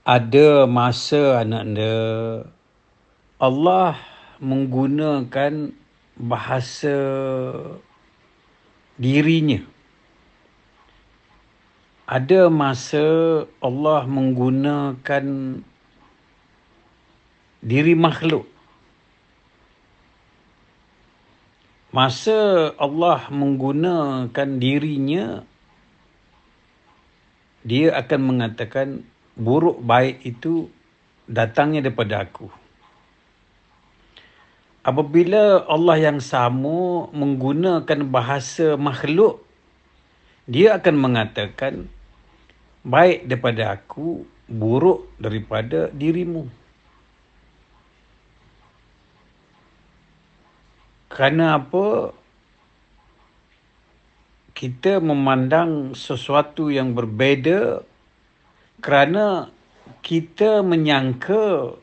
Ada masa anak anda Allah menggunakan bahasa dirinya. Ada masa Allah menggunakan diri makhluk. Masa Allah menggunakan dirinya, dia akan mengatakan buruk baik itu datangnya daripada aku. Apabila Allah yang sama menggunakan bahasa makhluk, dia akan mengatakan baik daripada aku, buruk daripada dirimu. Kerana apa? Kita memandang sesuatu yang berbeza kerana kita menyangka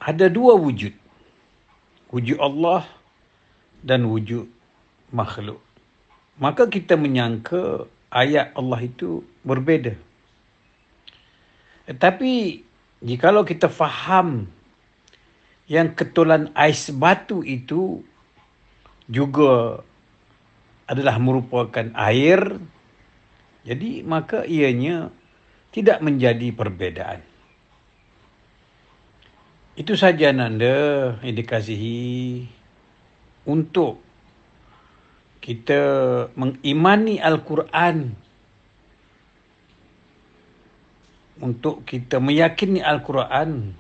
ada dua wujud. Wujud Allah dan wujud makhluk. Maka kita menyangka ayat Allah itu berbeza. Tetapi jikalau kita faham yang ketulan ais batu itu juga adalah merupakan air, jadi maka ianya tidak menjadi perbezaan. Itu saja anda yang dikasihi, untuk kita mengimani Al-Quran, untuk kita meyakini Al-Quran,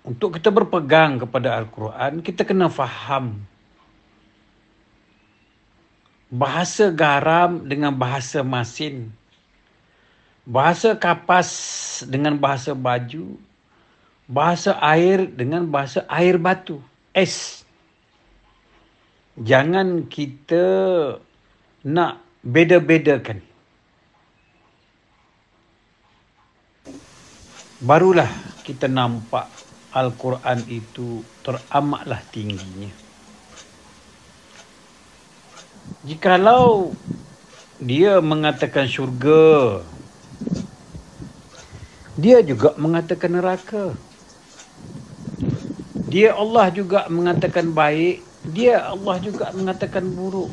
untuk kita berpegang kepada Al-Quran, kita kena faham bahasa garam dengan bahasa masin, bahasa kapas dengan bahasa baju, bahasa air dengan bahasa air batu, es. Jangan kita nak beda-bedakan. Barulah kita nampak Al-Quran itu teramatlah tingginya. Jikalau dia mengatakan syurga, dia juga mengatakan neraka. Dia Allah juga mengatakan baik, dia Allah juga mengatakan buruk.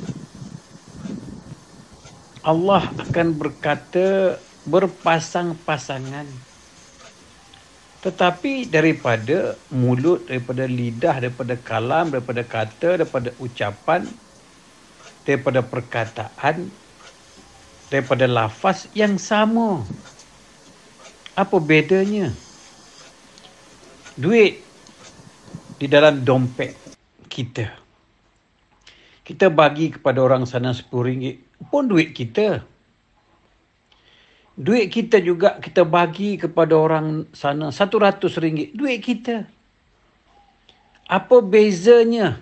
Allah akan berkata berpasang-pasangan. Tetapi daripada mulut, daripada lidah, daripada kalam, daripada kata, daripada ucapan, daripada perkataan, daripada lafaz yang sama. Apa bedanya? Duit di dalam dompet kita, kita bagi kepada orang sana RM10 pun duit kita. Duit kita juga kita bagi kepada orang sana RM100, duit kita. Apa bezanya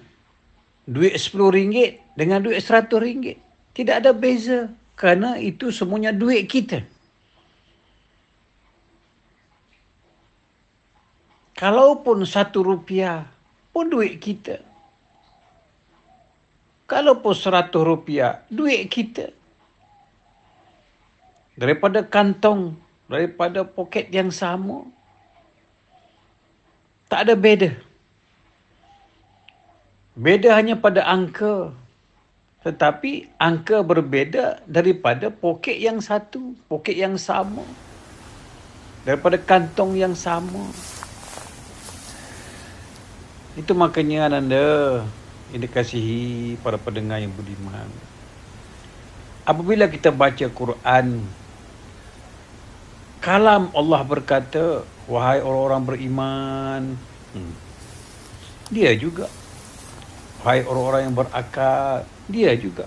duit RM10 dengan duit RM100? Tidak ada beza, kerana itu semuanya duit kita. Kalaupun RM1 pun duit kita. Kalaupun RM100, duit kita. Daripada kantong, daripada poket yang sama, tak ada beza. Beza hanya pada angka. Tetapi angka berbeza daripada poket yang satu, poket yang sama, daripada kantong yang sama. Itu makanya anda yang dikasihi para pendengar yang budiman, apabila kita baca Quran, kalam Allah berkata, wahai orang-orang beriman, dia juga. Wahai orang-orang yang berakal, dia juga.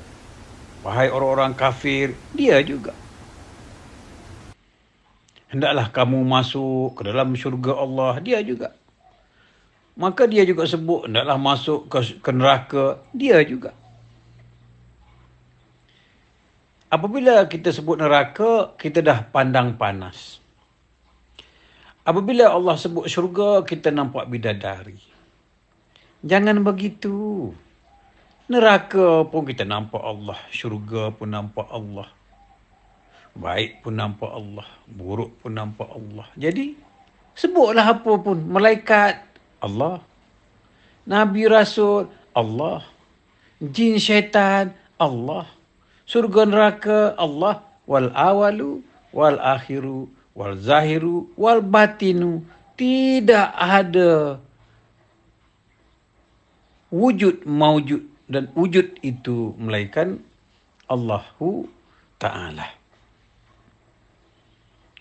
Wahai orang-orang kafir, dia juga. Hendaklah kamu masuk ke dalam syurga Allah, dia juga. Maka dia juga sebut, hendaklah masuk ke neraka, dia juga. Apabila kita sebut neraka, kita dah pandang panas. Apabila Allah sebut syurga, kita nampak bidadari. Jangan begitu. Neraka pun kita nampak Allah. Syurga pun nampak Allah. Baik pun nampak Allah. Buruk pun nampak Allah. Jadi, sebutlah apa pun. Malaikat, Allah. Nabi Rasul, Allah. Jin syaitan, Allah. Surga neraka, Allah. Wal awalu, wal akhiru, wal zahiru, wal batinu. Tidak ada wujud maujud dan wujud itu melainkan Allahu Ta'ala.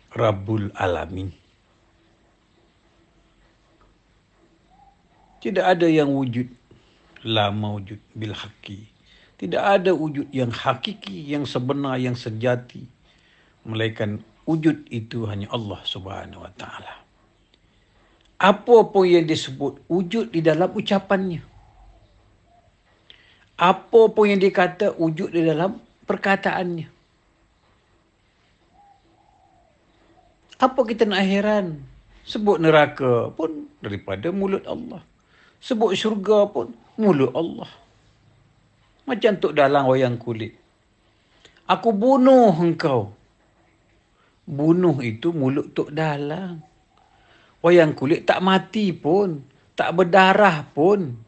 Rabbul Alamin. Tidak ada yang wujud la maujud bil haqqi. Tidak ada wujud yang hakiki, yang sebenar, yang sejati. Melainkan wujud itu hanya Allah Subhanahu Wa Ta'ala. Apa pun yang disebut wujud di dalam ucapannya. Apa pun yang dikata wujud di dalam perkataannya. Apa kita nak heran? Sebut neraka pun daripada mulut Allah. Sebut syurga pun mulut Allah. Macam Tok Dalang wayang kulit. Aku bunuh engkau. Bunuh itu mulut Tok Dalang. Wayang kulit tak mati pun. Tak berdarah pun.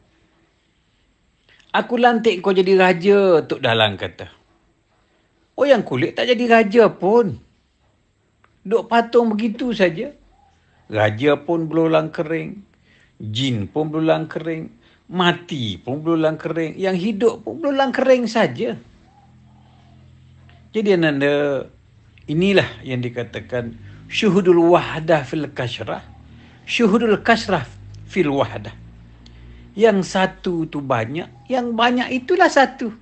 Aku lantik kau jadi raja, Tok Dalang kata. Wayang kulit tak jadi raja pun. Duk patung begitu saja. Raja pun belulang kering. Jin pun belulang kering. Mati pun belulang kering. Yang hidup pun belulang kering saja. Jadi ananda, inilah yang dikatakan syuhudul wahdah fil kasrah. Syuhudul kasrah fil wahdah. Yang satu tu banyak, yang banyak itulah satu.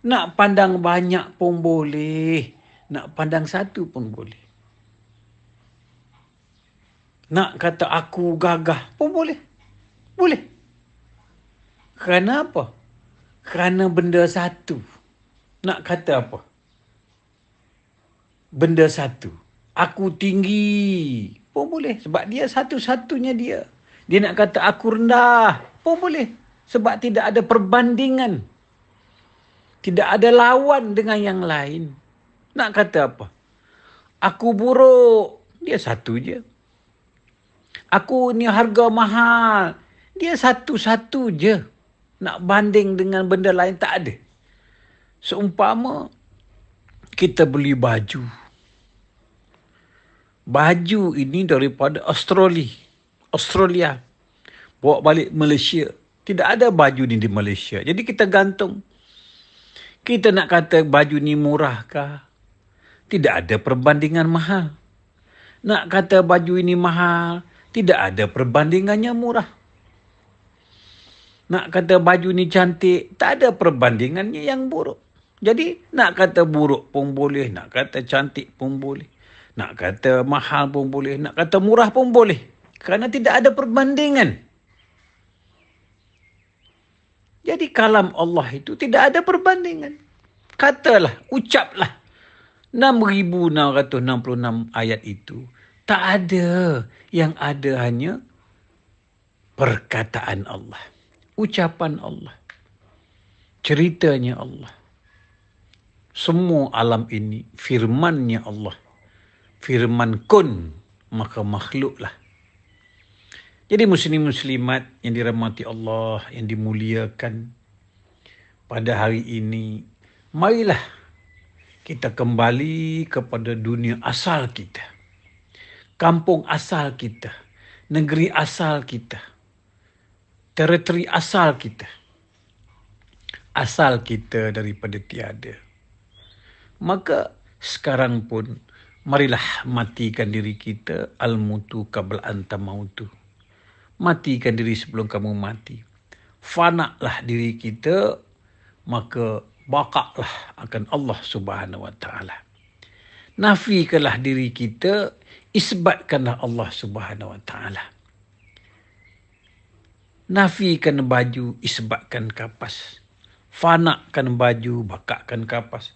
Nak pandang banyak pun boleh. Nak pandang satu pun boleh. Nak kata aku gagah pun boleh. Boleh. Kerana apa? Kerana benda satu. Nak kata apa? Benda satu. Aku tinggi pun boleh. Sebab dia satu-satunya dia. Dia nak kata aku rendah pun boleh. Sebab tidak ada perbandingan. Tidak ada lawan dengan yang lain. Nak kata apa? Aku buruk. Dia satu je. Aku ni harga mahal. Dia satu-satu je. Nak banding dengan benda lain tak ada. Seumpama kita beli baju. Baju ini daripada Australia. Bawa balik Malaysia. Tidak ada baju ni di Malaysia. Jadi kita gantung. Kita nak kata baju ni murah kah? Tidak ada perbandingan mahal. Nak kata baju ini mahal, tidak ada perbandingannya murah. Nak kata baju ni cantik, tak ada perbandingannya yang buruk. Jadi nak kata buruk pun boleh, nak kata cantik pun boleh. Nak kata mahal pun boleh, nak kata murah pun boleh. Kerana tidak ada perbandingan. Jadi kalam Allah itu tidak ada perbandingan. Katalah, ucaplah. 6,666 ayat itu. Tak ada. Yang ada hanya perkataan Allah. Ucapan Allah. Ceritanya Allah. Semua alam ini firmannya Allah. Firman kun, maka makhluklah. Jadi muslim-muslimat yang dirahmati Allah, yang dimuliakan pada hari ini, marilah kita kembali kepada dunia asal kita. Kampung asal kita. Negeri asal kita. Teritori asal kita. Asal kita daripada tiada. Maka sekarang pun marilah matikan diri kita. Al-mutu qabla anta mautu. Matikan diri sebelum kamu mati. Fanaklah diri kita. Maka bakaklah akan Allah Subhanahu Wa Ta'ala. Nafikanlah diri kita, isbatkanlah Allah Subhanahu Wa Ta'ala. Nafikan baju, isbatkan kapas. Fanakkan baju, bakakkan kapas.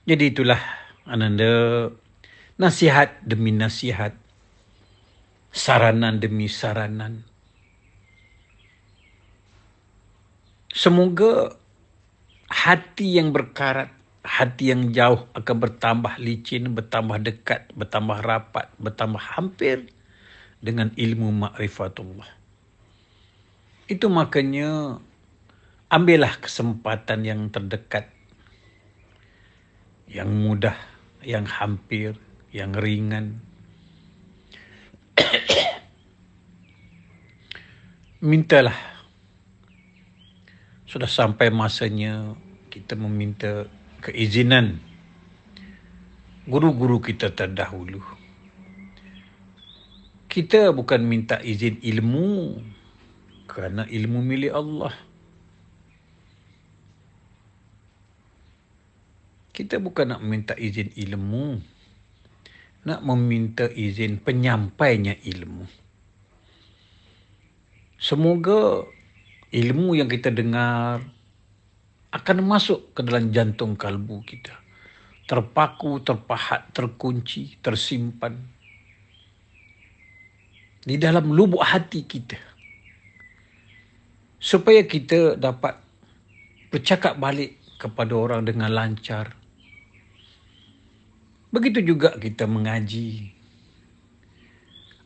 Jadi itulah ananda, nasihat demi nasihat, saranan demi saranan. Semoga hati yang berkarat, hati yang jauh akan bertambah licin, bertambah dekat, bertambah rapat, bertambah hampir dengan ilmu ma'rifatullah. Itu makanya ambillah kesempatan yang terdekat, yang mudah, yang hampir, yang ringan. Mintalah. Sudah sampai masanya kita meminta keizinan guru-guru kita terdahulu. Kita bukan minta izin ilmu, kerana ilmu milik Allah. Kita bukan nak minta izin ilmu, nak meminta izin penyampainya ilmu. Semoga ilmu yang kita dengar akan masuk ke dalam jantung kalbu kita. Terpaku, terpahat, terkunci, tersimpan di dalam lubuk hati kita. Supaya kita dapat bercakap balik kepada orang dengan lancar. Begitu juga kita mengaji.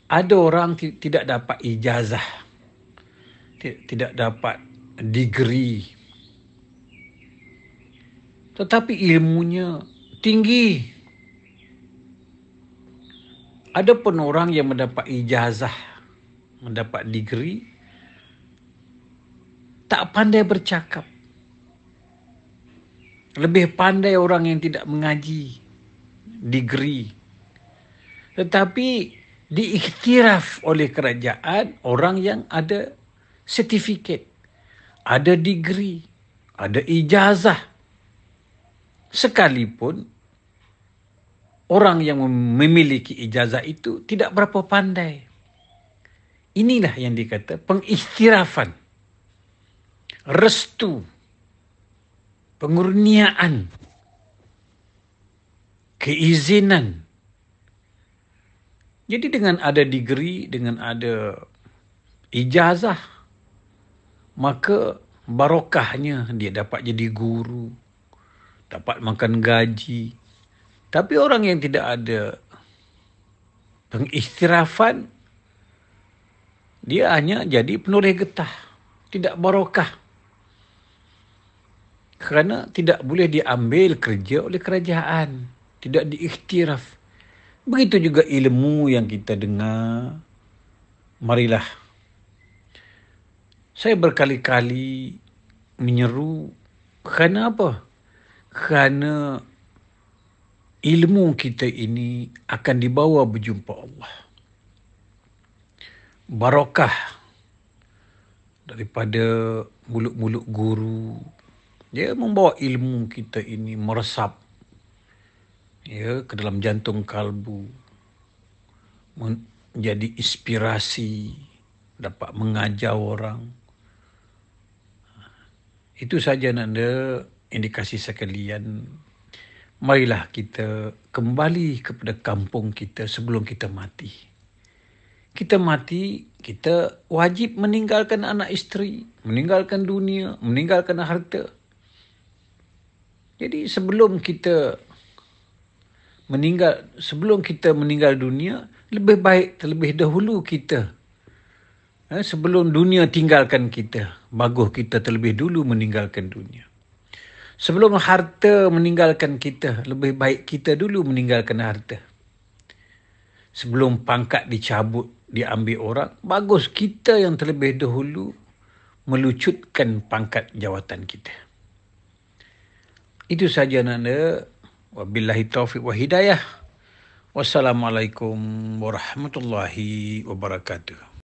Ada orang tidak dapat ijazah, tidak dapat degree, tetapi ilmunya tinggi. Ada pun orang yang mendapat ijazah, mendapat degree, tak pandai bercakap. Lebih pandai orang yang tidak mengaji, degree. Tetapi diiktiraf oleh kerajaan orang yang ada sertifikat, ada degree, ada ijazah. Sekalipun orang yang memiliki ijazah itu tidak berapa pandai. Inilah yang dikata pengiktirafan, restu, pengurniaan, keizinan. Jadi dengan ada degree, dengan ada ijazah, maka barokahnya dia dapat jadi guru, dapat makan gaji. Tapi orang yang tidak ada pengiktirafan, dia hanya jadi penulis getah, tidak barokah. Kerana tidak boleh diambil kerja oleh kerajaan, tidak diiktiraf. Begitu juga ilmu yang kita dengar. Marilah. Saya berkali-kali menyeru. Kerana apa? Kerana ilmu kita ini akan dibawa berjumpa Allah. Barakah daripada mulut-mulut guru. Dia membawa ilmu kita ini meresap ke dalam jantung kalbu, menjadi inspirasi, dapat mengajar orang. Itu saja nanda indikasi sekalian. Marilah kita kembali kepada kampung kita sebelum kita mati. Kita mati, kita wajib meninggalkan anak isteri, meninggalkan dunia, meninggalkan harta. Jadi sebelum kita meninggal dunia, lebih baik terlebih dahulu kita. Sebelum dunia tinggalkan kita, bagus kita terlebih dulu meninggalkan dunia. Sebelum harta meninggalkan kita, lebih baik kita dulu meninggalkan harta. Sebelum pangkat dicabut, diambil orang, bagus kita yang terlebih dahulu melucutkan pangkat jawatan kita. Itu saja nanda. Wabillahi taufiq wa hidayah. Wassalamualaikum warahmatullahi wabarakatuh.